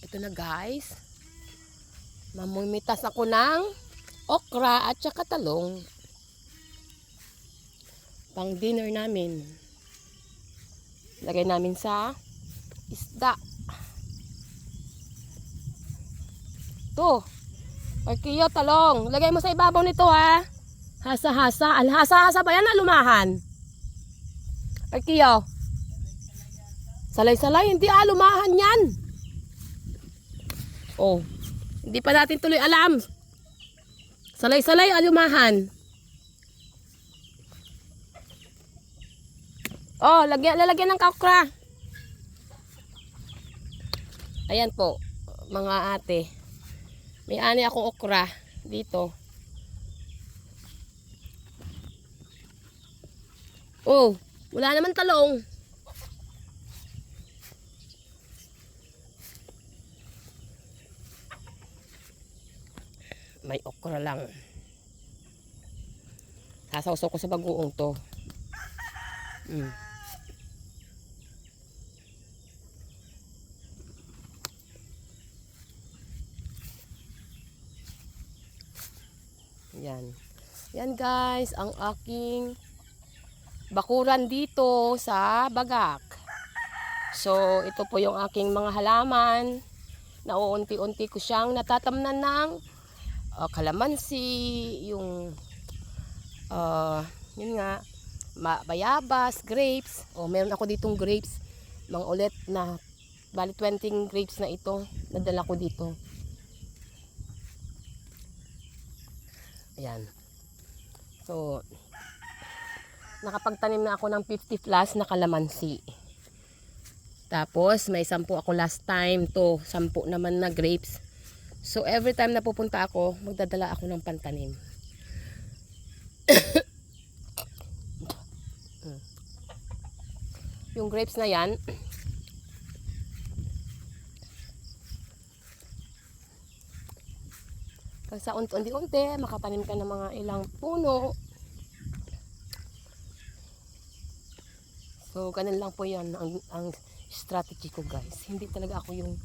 Ito na guys. Mamimitas ako ng okra at saka talong. Pang dinner namin. Lagay namin sa isda. Ito. Parkiyo, talong. Lagay mo sa ibabaw nito ha. Hasa-hasa. Hasa-hasa ba yan na lumahan? Parkiyo. Salay-salay. Hindi lumahan yan. Oh. Hindi pa natin tuloy alam. Salay-salay alumahan. Oh, lalagyan ng okra. Ayan po, mga ate. May ani akong okra dito. Oh, wala naman talong. May okra lang. Sasawsaw ko sa bagoong to. Yan. Yan guys, ang aking bakuran dito sa Bagak. So, ito po yung aking mga halaman na uunti-unti ko siyang natatamnan ng kalamansi, yung yun nga, bayabas, grapes. Meron ako ditong grapes, mga ulit na bali 20 grapes na ito, nadala ko dito. Ayan. So, nakapagtanim na ako ng 50 plus na kalamansi. Tapos, may 10 ako last time to, 10 naman na grapes. So, every time na pupunta ako, magdadala ako ng pantanim. Yung grapes na yan, kasi sa unti-unti, makatanim ka ng mga ilang puno. So, ganun lang po yan ang strategy ko guys. Hindi talaga ako yung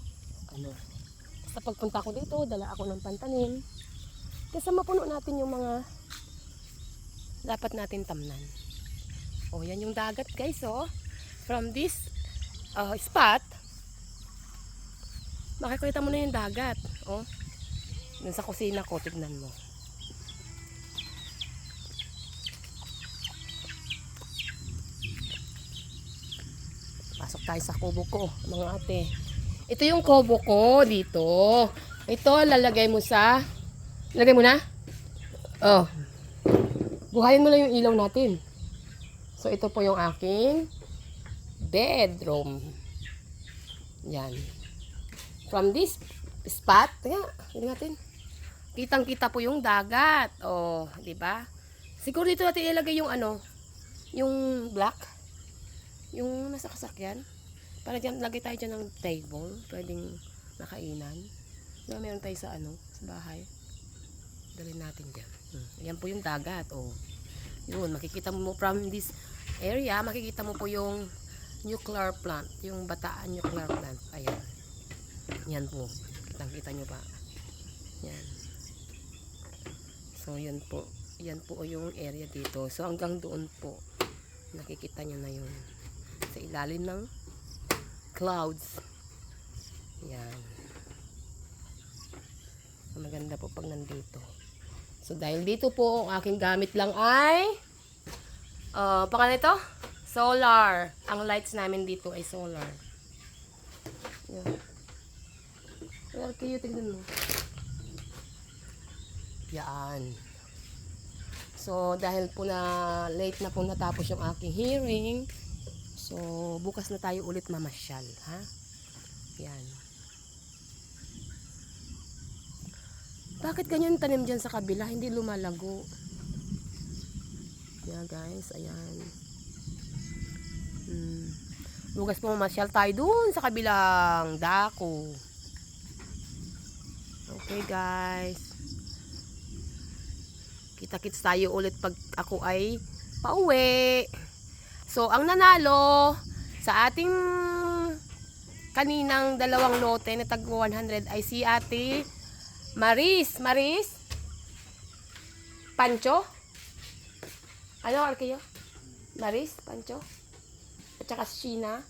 sa pagpunta ko dito, dala ako ng pantanim. Kasi mapuno natin yung mga dapat natin tamnan. Yan yung dagat guys, From this spot, makikita mo na yung dagat, dun sa kusina ko, tignan mo. Pasok tayo sa kubo ko, mga ate. Ito yung kubo ko dito. Ito, lalagay mo sa... Lagay mo na? Buhayin mo lang yung ilaw natin. So, ito po yung aking bedroom. Yan. From this spot, tingnan natin. Kitang-kita po yung dagat. Di ba? Siguro dito natin ilagay yung yung black. Yung nasa kasakyan. Para diyan lagay tayo diyan ng table, pwedeng nakainan. Diba meron tayo sa sa bahay. Dalhin natin diyan. Ayan po yung dagat, Yun, makikita mo from this area, makikita mo po yung nuclear plant, yung Bataan nuclear plant. Ayan. Yan po. Kitang-kita nyo pa. Yan. So, yan po. Yan po yung area dito. So, hanggang doon po. Nakikita nyo na yun. Sa ilalim ng clouds. Yan. So, maganda po pag nandito. So, dahil dito po, ang aking gamit lang ay pangalan ito? Solar. Ang lights namin dito ay solar. Yan. Well, kayo, tignan mo. Yan. So, dahil po na late na po natapos yung aking hearing, so, bukas na tayo ulit mamasyal, ha? Yan. Bakit ganyan tanim dyan sa kabila? Hindi lumalago. Yan, guys. Ayan. Bukas po mamasyal tayo dun sa kabilang dako. Okay guys, kita-kits tayo ulit pag ako ay pauwi. So ang nanalo sa ating kaninang dalawang lote na tag 100 ay si Ate Maris. Pancho? Ano, Arkeyo? Maris? Pancho? At saka si Sheena?